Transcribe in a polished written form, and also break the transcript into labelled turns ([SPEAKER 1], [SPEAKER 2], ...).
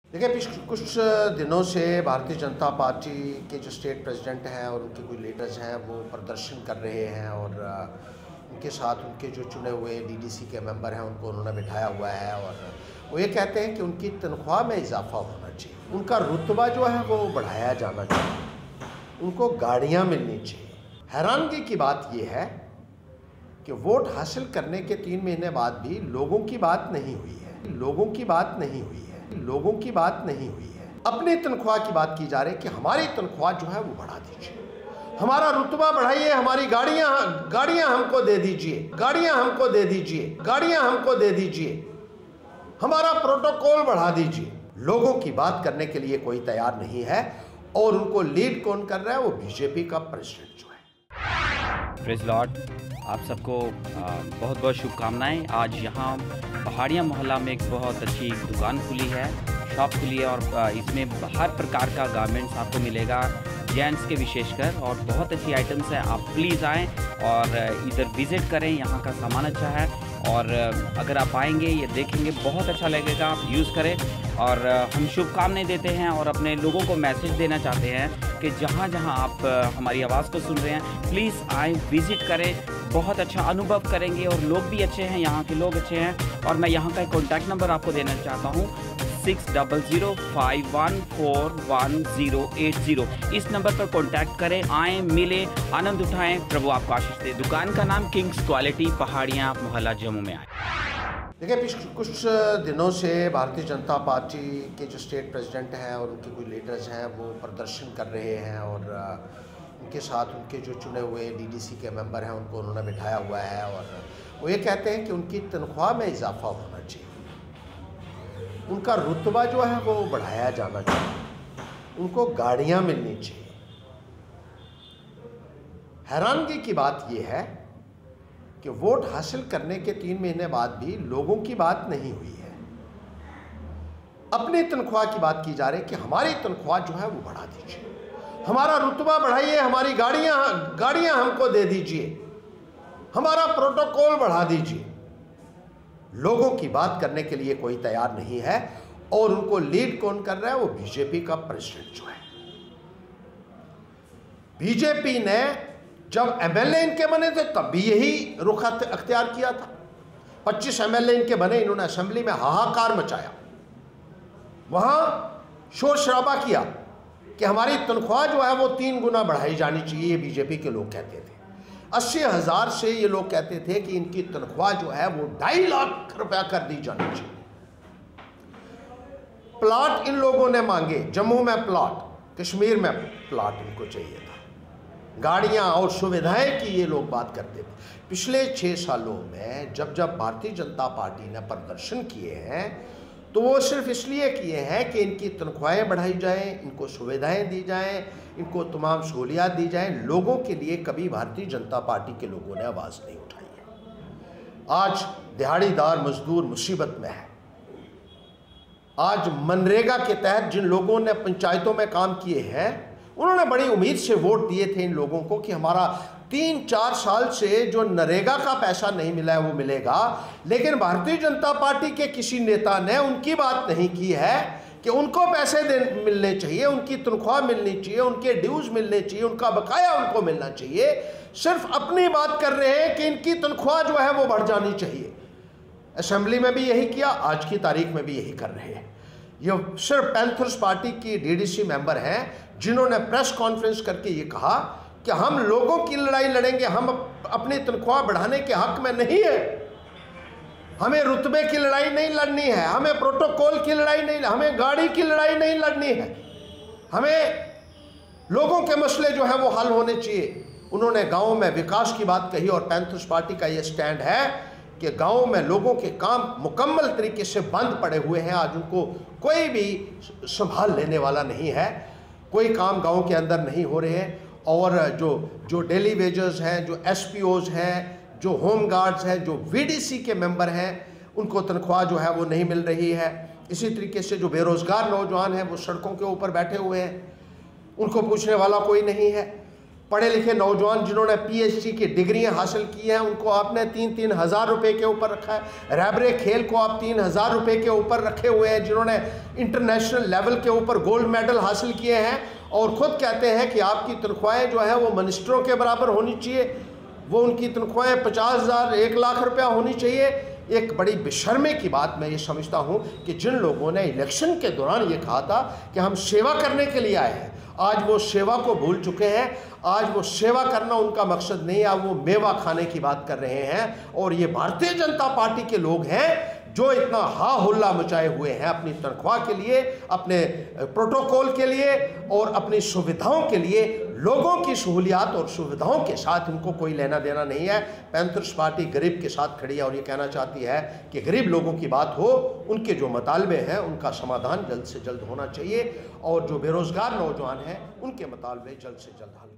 [SPEAKER 1] देखिए, पिछले कुछ दिनों से भारतीय जनता पार्टी के जो स्टेट प्रेसिडेंट हैं और उनके कुछ लीडर्स हैं वो प्रदर्शन कर रहे हैं और उनके साथ उनके जो चुने हुए डीडीसी के मेंबर हैं उनको उन्होंने बिठाया हुआ है और वो ये कहते हैं कि उनकी तनख्वाह में इजाफा होना चाहिए, उनका रुतबा जो है वो बढ़ाया जाना चाहिए, उनको गाड़ियाँ मिलनी चाहिए। हैरानगी की बात ये है कि वोट हासिल करने के 3 महीने बाद भी लोगों की बात नहीं हुई है, लोगों की बात नहीं हुई है, लोगों की बात नहीं हुई है। अपनी तनख्वाह की बात की जा रही है कि हमारी तनख्वाह जो है वो बढ़ा दीजिए, हमारा रुतबा बढ़ाइए, हमारी गाड़ियां हमको दे दीजिए, गाड़ियां हमको दे दीजिए, गाड़ियां हमको दे दीजिए, हमारा प्रोटोकॉल बढ़ा दीजिए। लोगों की बात करने के लिए कोई तैयार नहीं है और उनको लीड कौन कर रहा है? वो बीजेपी का प्रेसिडेंट जो है।
[SPEAKER 2] प्रेज़ लॉर्ड, आप सबको बहुत बहुत शुभकामनाएं। आज यहाँ पहाड़िया मोहल्ला में एक बहुत अच्छी दुकान खुली है, शॉप खुली है और इसमें हर प्रकार का गारमेंट्स आपको मिलेगा, जेंट्स के विशेषकर, और बहुत अच्छी आइटम्स हैं। आप प्लीज़ आएँ और इधर विज़िट करें, यहाँ का सामान अच्छा है और अगर आप आएंगे ये देखेंगे बहुत अच्छा लगेगा, आप यूज़ करें। और हम शुभकामनाएं देते हैं और अपने लोगों को मैसेज देना चाहते हैं कि जहाँ जहाँ आप हमारी आवाज़ को सुन रहे हैं प्लीज़ आएँ, विज़िट करें, बहुत अच्छा अनुभव करेंगे और लोग भी अच्छे हैं, यहाँ के लोग अच्छे हैं। और मैं यहाँ का एक कॉन्टैक्ट नंबर आपको देना चाहता हूँ, 6005141080। इस नंबर पर कॉन्टैक्ट करें, आएँ, मिलें, आनंद उठाएं, प्रभु आपको आशीष दे। दुकान का नाम किंग्स क्वालिटी, पहाड़ियाँ मोहल्ला जम्मू में आए।
[SPEAKER 1] देखिए, पिछले कुछ दिनों से भारतीय जनता पार्टी के जो स्टेट प्रेसिडेंट हैं और उनके कुछ लीडर्स हैं वो प्रदर्शन कर रहे हैं और उनके साथ उनके जो चुने हुए डीडीसी के मेंबर हैं उनको उन्होंने बिठाया हुआ है और वो ये कहते हैं कि उनकी तनख्वाह में इजाफा होना चाहिए, उनका रुतबा जो है वो बढ़ाया जाना चाहिए, उनको गाड़ियाँ मिलनी चाहिए। हैरानगी की बात यह है कि वोट हासिल करने के 3 महीने बाद भी लोगों की बात नहीं हुई है। अपनी तनख्वाह की बात की जा रही है कि हमारी तनख्वाह जो है वो बढ़ा दीजिए, हमारा रुतबा बढ़ाइए, हमारी गाड़ियां हमको दे दीजिए, हमारा प्रोटोकॉल बढ़ा दीजिए। लोगों की बात करने के लिए कोई तैयार नहीं है और उनको लीड कौन कर रहा है? वो बीजेपी का प्रेसिडेंट जो है। बीजेपी ने जब एमएलए इनके बने थे तब भी यही रुख अख्तियार किया था। 25 एमएलए इनके बने, इन्होंने असेंबली में हाहाकार मचाया, वहां शोर शराबा किया कि हमारी तनख्वाह जो है वो 3 गुना बढ़ाई जानी चाहिए। ये बीजेपी के लोग कहते थे। 80,000 से ये लोग कहते थे कि इनकी तनख्वाह जो है वो 2.5 लाख रुपया कर दी जानी चाहिए। प्लाट इन लोगों ने मांगे, जम्मू में प्लाट, कश्मीर में प्लाट इनको चाहिए था, गाड़ियां और सुविधाएं की ये लोग बात करते थे। पिछले 6 सालों में जब जब भारतीय जनता पार्टी ने प्रदर्शन किए हैं तो वो सिर्फ इसलिए किए हैं कि इनकी तनख्वाहें बढ़ाई जाएं, इनको सुविधाएं दी जाएं, इनको तमाम सहूलियात दी जाएं। लोगों के लिए कभी भारतीय जनता पार्टी के लोगों ने आवाज़ नहीं उठाई है। आज दिहाड़ीदार मजदूर मुसीबत में है। आज मनरेगा के तहत जिन लोगों ने पंचायतों में काम किए हैं उन्होंने बड़ी उम्मीद से वोट दिए थे इन लोगों को कि हमारा 3-4 साल से जो नरेगा का पैसा नहीं मिला है वो मिलेगा, लेकिन भारतीय जनता पार्टी के किसी नेता ने उनकी बात नहीं की है कि उनको पैसे मिलने चाहिए, उनकी तनख्वाह मिलनी चाहिए, उनके ड्यूज मिलने चाहिए, उनका बकाया उनको मिलना चाहिए। सिर्फ अपनी बात कर रहे हैं कि इनकी तनख्वाह जो है वो बढ़ जानी चाहिए। असेंबली में भी यही किया, आज की तारीख में भी यही कर रहे हैं। ये सिर्फ पैंथर्स पार्टी की डीडीसी मेंबर हैं जिन्होंने प्रेस कॉन्फ्रेंस करके ये कहा कि हम लोगों की लड़ाई लड़ेंगे, हम अपनी तनख्वाह बढ़ाने के हक में नहीं है, हमें रुतबे की लड़ाई नहीं लड़नी है, हमें प्रोटोकॉल की लड़ाई नहीं, हमें गाड़ी की लड़ाई नहीं लड़नी है, हमें लोगों के मसले जो है वो हल होने चाहिए। उन्होंने गाँव में विकास की बात कही और पैंथर्स पार्टी का ये स्टैंड है कि गांव में लोगों के काम मुकम्मल तरीके से बंद पड़े हुए हैं। आज उनको कोई भी संभाल लेने वाला नहीं है, कोई काम गांव के अंदर नहीं हो रहे हैं और जो डेली वेजर्स हैं, जो एसपीओज हैं, जो होम गार्ड्स हैं, जो वीडीसी के मेंबर हैं, उनको तनख्वाह जो है वो नहीं मिल रही है। इसी तरीके से जो बेरोज़गार नौजवान हैं वो सड़कों के ऊपर बैठे हुए हैं, उनको पूछने वाला कोई नहीं है। पढ़े लिखे नौजवान जिन्होंने PhD की डिग्रियां हासिल की हैं उनको आपने 3-3 हज़ार रुपये के ऊपर रखा है। रैबरे खेल को आप 3 हज़ार रुपये के ऊपर रखे हुए हैं, जिन्होंने इंटरनेशनल लेवल के ऊपर गोल्ड मेडल हासिल किए हैं और ख़ुद कहते हैं कि आपकी तनख्वाहें जो हैं वो मिनिस्टरों के बराबर होनी चाहिए, वो उनकी तनख्वाहें 50,000 1 लाख रुपया होनी चाहिए। एक बड़ी बेशर्मी की बात मैं ये समझता हूँ कि जिन लोगों ने इलेक्शन के दौरान ये कहा था कि हम सेवा करने के लिए आए हैं, आज वो सेवा को भूल चुके हैं। आज वो सेवा करना उनका मकसद नहीं है, अब वो मेवा खाने की बात कर रहे हैं। और ये भारतीय जनता पार्टी के लोग हैं जो इतना हा हुल्ला मचाए हुए हैं अपनी तनख्वाह के लिए, अपने प्रोटोकॉल के लिए और अपनी सुविधाओं के लिए। लोगों की सहूलियात और सुविधाओं के साथ इनको कोई लेना देना नहीं है। पैंथर्स पार्टी गरीब के साथ खड़ी है और ये कहना चाहती है कि गरीब लोगों की बात हो, उनके जो मतालबे हैं उनका समाधान जल्द से जल्द होना चाहिए और जो बेरोज़गार नौजवान हैं उनके मतालबे जल्द से जल्द हल